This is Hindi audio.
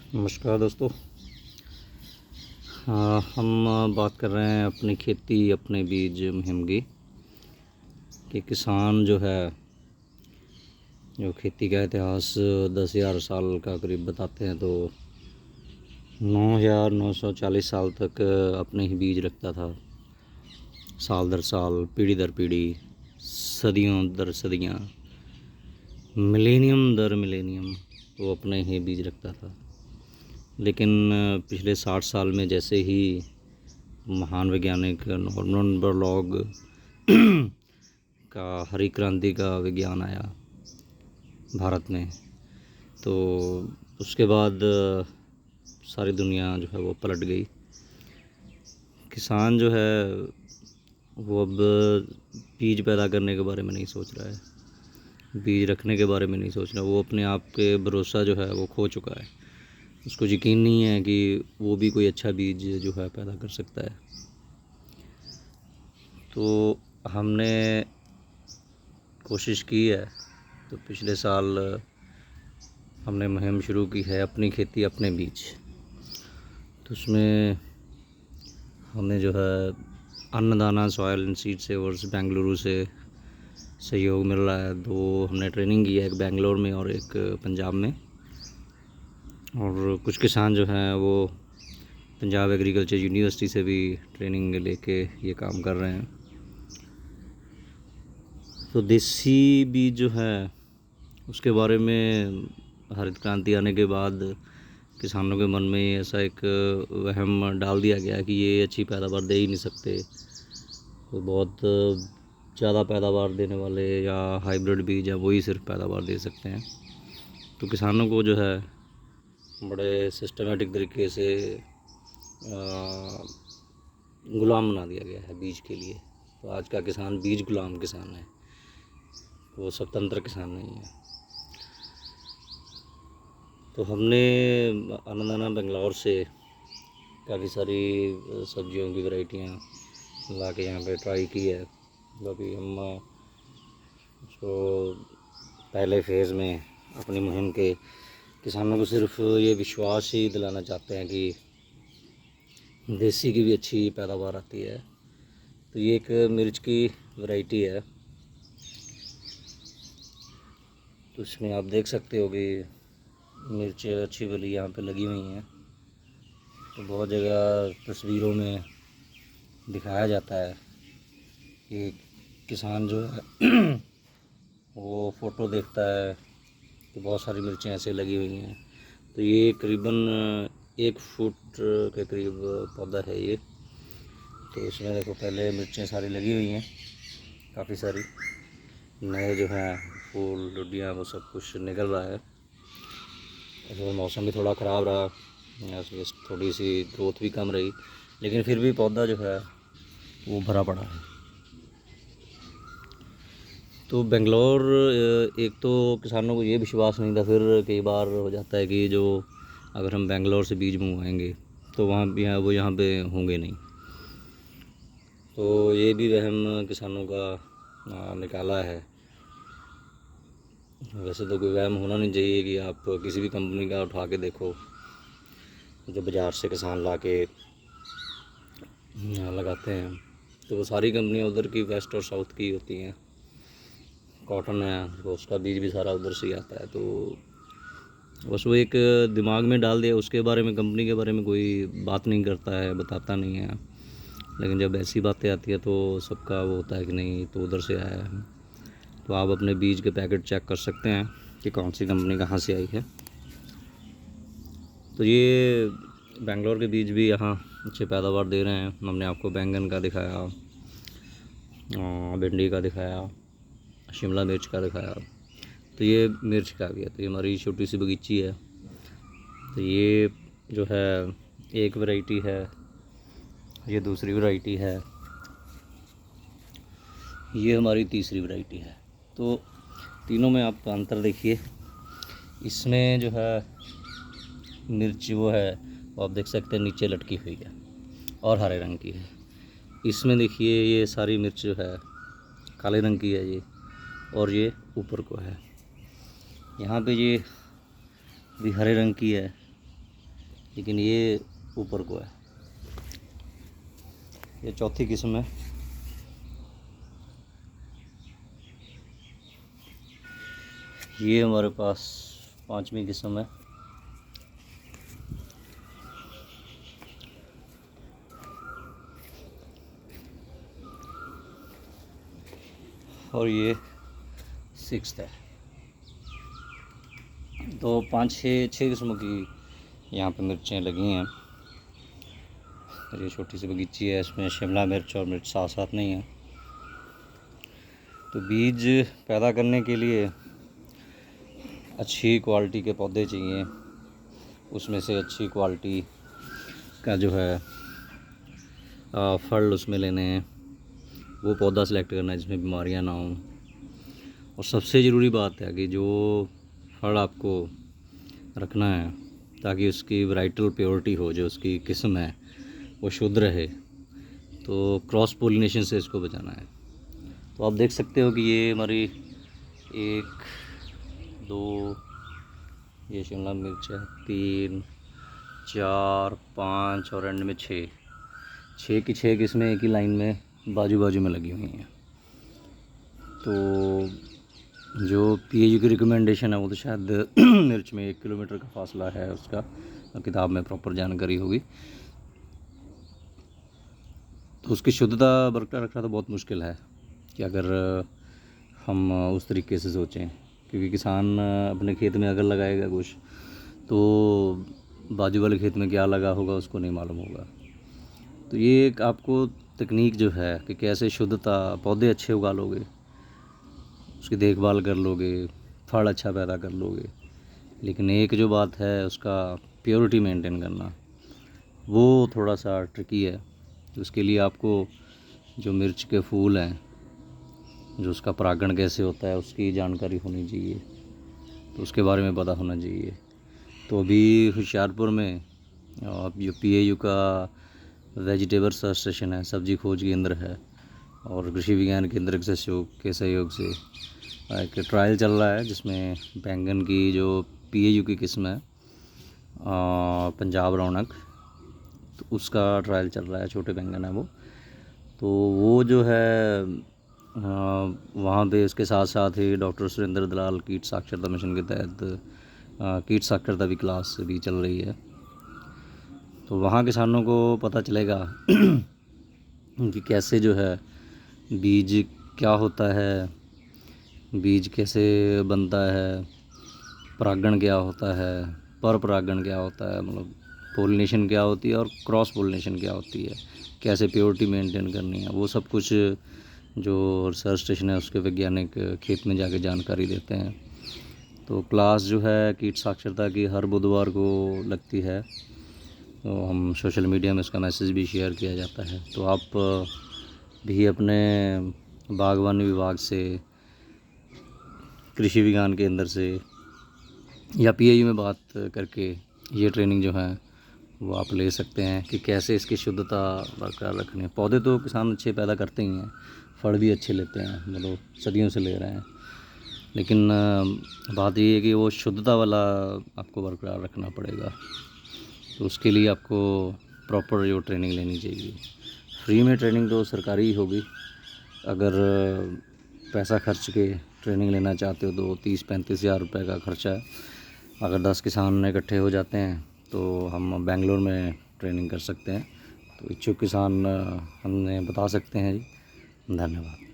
नमस्कार दोस्तों। हम बात कर रहे हैं अपनी खेती अपने बीज मुहिम की कि किसान जो है जो खेती का इतिहास 10,000 साल का करीब बताते हैं, तो 9,940 साल तक अपने ही बीज रखता था। साल दर साल, पीढ़ी दर पीढ़ी, सदियों दर सदियाँ, मिलेनियम दर मिलेनियम वो अपने ही बीज रखता था। लेकिन पिछले 60 साल में जैसे ही महान वैज्ञानिक नॉर्मन बोरलॉग का हरी क्रांति का विज्ञान आया भारत में, तो उसके बाद सारी दुनिया जो है वो पलट गई। किसान जो है वो अब बीज पैदा करने के बारे में नहीं सोच रहा है, बीज रखने के बारे में नहीं सोच रहा। वो अपने आप के भरोसा जो है वो खो चुका है। उसको यकीन नहीं है कि वो भी कोई अच्छा बीज जो है पैदा कर सकता है। तो हमने कोशिश की है, तो पिछले साल हमने मुहिम शुरू की है अपनी खेती अपने बीज। तो उसमें हमें जो है अन्नदाना सॉयल एंड सीड सेवर्स बेंगलुरु से सहयोग मिल रहा है। दो हमने ट्रेनिंग की है, एक बेंगलोर में और एक पंजाब में। और कुछ किसान जो हैं वो पंजाब एग्रीकल्चर यूनिवर्सिटी से भी ट्रेनिंग लेके ये काम कर रहे हैं। तो देसी बीज जो है उसके बारे में हरित क्रांति आने के बाद किसानों के मन में ऐसा एक वहम डाल दिया गया कि ये अच्छी पैदावार दे ही नहीं सकते, तो बहुत ज़्यादा पैदावार देने वाले या हाइब्रिड बीज है वही सिर्फ पैदावार दे सकते हैं। तो किसानों को जो है बड़े सिस्टमेटिक तरीके से गुलाम बना दिया गया है बीज के लिए। तो आज का किसान बीज गुलाम किसान है, वो स्वतंत्र किसान नहीं है। तो हमने अन्नदाना बेंगलौर से काफ़ी सारी सब्जियों की वैरायटियाँ ला के यहाँ पे ट्राई की है। तो अभी हम उसको पहले फेज़ में अपनी मुहिम के किसानों को सिर्फ ये विश्वास ही दिलाना चाहते हैं कि देसी की भी अच्छी पैदावार आती है। तो ये एक मिर्च की वैरायटी है। तो इसमें आप देख सकते हो कि मिर्च अच्छी वाली यहाँ पे लगी हुई हैं। तो बहुत जगह तस्वीरों में दिखाया जाता है कि किसान जो है वो फ़ोटो देखता है कि बहुत सारी मिर्चें ऐसे लगी हुई हैं। तो ये करीबन 1 फुट के करीब पौधा है ये। तो इसमें देखो पहले मिर्चें सारी लगी हुई हैं, काफ़ी सारी नए जो हैं फूल डुडियाँ वो सब कुछ निकल रहा है। तो मौसम भी थोड़ा ख़राब रहा, इसलिए थोड़ी सी ग्रोथ भी कम रही, लेकिन फिर भी पौधा जो है वो भरा पड़ा है। तो बेंगलोर एक तो किसानों को ये विश्वास नहीं था, फिर कई बार हो जाता है कि जो अगर हम बेंगलोर से बीज मंगवाएंगे तो वहाँ भी वो यहाँ पे होंगे नहीं। तो ये भी वहम किसानों का निकाला है। वैसे तो कोई वहम होना नहीं चाहिए कि आप किसी भी कंपनी का उठा के देखो, जो बाज़ार से किसान ला के लगाते हैं, तो वो सारी कंपनियाँ उधर की वेस्ट और साउथ की होती हैं। कॉटन है तो उसका बीज भी सारा उधर से ही आता है। तो बस वो एक दिमाग में डाल दिया, उसके बारे में कंपनी के बारे में कोई बात नहीं करता है, बताता नहीं है। लेकिन जब ऐसी बातें आती है तो सबका वो होता है कि नहीं तो उधर से आया है। तो आप अपने बीज के पैकेट चेक कर सकते हैं कि कौन सी कंपनी कहाँ से आई है। तो ये बेंगलोर के बीज भी यहाँ अच्छे पैदावार दे रहे हैं। हमने आपको बैंगन का दिखाया, भिंडी का दिखाया, शिमला मिर्च का दिखाया। तो ये मिर्च का भी है। तो ये हमारी छोटी सी बगीची है। तो ये जो है एक वैरायटी है, ये दूसरी वैरायटी है, ये हमारी तीसरी वैरायटी है। तो तीनों में आप अंतर देखिए। इसमें जो है मिर्च वो है वो आप देख सकते हैं नीचे लटकी हुई है और हरे रंग की है। इसमें देखिए ये सारी मिर्च जो है काले रंग की है ये, और ये ऊपर को है। यहाँ पे ये भी हरे रंग की है लेकिन ये ऊपर को है। ये चौथी किस्म है। ये हमारे पास 5वीं किस्म है। और ये 6th है। तो 5-6 किस्मों की यहाँ पे मिर्चें लगी हैं। ये छोटी सी बगीची है, इसमें शिमला मिर्च और मिर्च साथ साथ नहीं है। तो बीज पैदा करने के लिए अच्छी क्वालिटी के पौधे चाहिए। उसमें से अच्छी क्वालिटी का जो है फल उसमें लेने हैं, वो पौधा सेलेक्ट करना है जिसमें बीमारियां ना हों। और सबसे ज़रूरी बात है कि जो फल आपको रखना है ताकि उसकी वैराइटल प्योरिटी हो, जो उसकी किस्म है वो शुद्ध रहे, तो क्रॉस पोलिनेशन से इसको बचाना है। तो आप देख सकते हो कि ये हमारी 1 2 ये शिमला मिर्च है, 3 4 5 और एंड में 6 की 6 किस्में एक ही लाइन में बाजू बाजू में लगी हुई हैं। तो जो पीएयू की रिकमेंडेशन है वो तो शायद मिर्च में 1 किलोमीटर का फासला है, उसका किताब में प्रॉपर जानकारी होगी। तो उसकी शुद्धता बरकरार रखना तो बहुत मुश्किल है कि अगर हम उस तरीके से सोचें, क्योंकि किसान अपने खेत में अगर लगाएगा कुछ तो बाजू वाले खेत में क्या लगा होगा उसको नहीं मालूम होगा। तो ये एक आपको तकनीक जो है कि कैसे शुद्धता, पौधे अच्छे उगा लोगे, उसकी देखभाल कर लोगे, फल अच्छा पैदा कर लोगे, लेकिन एक जो बात है उसका प्योरिटी मेंटेन करना, वो थोड़ा सा ट्रिकी है। तो उसके लिए आपको जो मिर्च के फूल हैं, जो उसका परागण कैसे होता है उसकी जानकारी होनी चाहिए, तो उसके बारे में पता होना चाहिए। तो अभी होशियारपुर में जो पीएयू का वेजिटेबल सर्च स्टेशन है, सब्जी खोज केंद्र है, और कृषि विज्ञान केंद्र के सहयोग से एक ट्रायल चल रहा है जिसमें बैंगन की जो पीएयू की किस्म है पंजाब रौनक, तो उसका ट्रायल चल रहा है। छोटे बैंगन है वो, तो वो जो है वहाँ पे उसके साथ साथ ही डॉक्टर सुरेंद्र दलाल कीट साक्षरता मिशन के तहत कीट साक्षरता भी क्लास भी चल रही है। तो वहाँ किसानों को पता चलेगा कि कैसे जो है बीज क्या होता है, बीज कैसे बनता है, परागण क्या होता है, पर परागण क्या होता है, मतलब पोलिनेशन क्या होती है और क्रॉस पोलिनेशन क्या होती है, कैसे प्योरिटी मेंटेन करनी है, वो सब कुछ जो रिसर्च स्टेशन है उसके वैज्ञानिक खेत में जाके जानकारी देते हैं। तो क्लास जो है कीट साक्षरता की हर बुधवार को लगती है, तो हम सोशल मीडिया में इसका मैसेज भी शेयर किया जाता है। तो आप भी अपने बागवानी विभाग से, कृषि विज्ञान केंद्र से या पीएयू में बात करके ये ट्रेनिंग जो है वो आप ले सकते हैं कि कैसे इसकी शुद्धता बरकरार रखनी है। पौधे तो किसान अच्छे पैदा करते ही हैं, फल भी अच्छे लेते हैं, मतलब सदियों से ले रहे हैं, लेकिन बात ये है कि वो शुद्धता वाला आपको बरकरार रखना पड़ेगा। तो उसके लिए आपको प्रॉपर जो ट्रेनिंग लेनी चाहिए। फ्री में ट्रेनिंग तो सरकारी होगी, अगर पैसा खर्च के ट्रेनिंग लेना चाहते हो तो 30-35 हज़ार रुपये का खर्चा है। अगर 10 किसान इकट्ठे हो जाते हैं तो हम बेंगलोर में ट्रेनिंग कर सकते हैं। तो इच्छुक किसान हमें बता सकते हैं जी। धन्यवाद।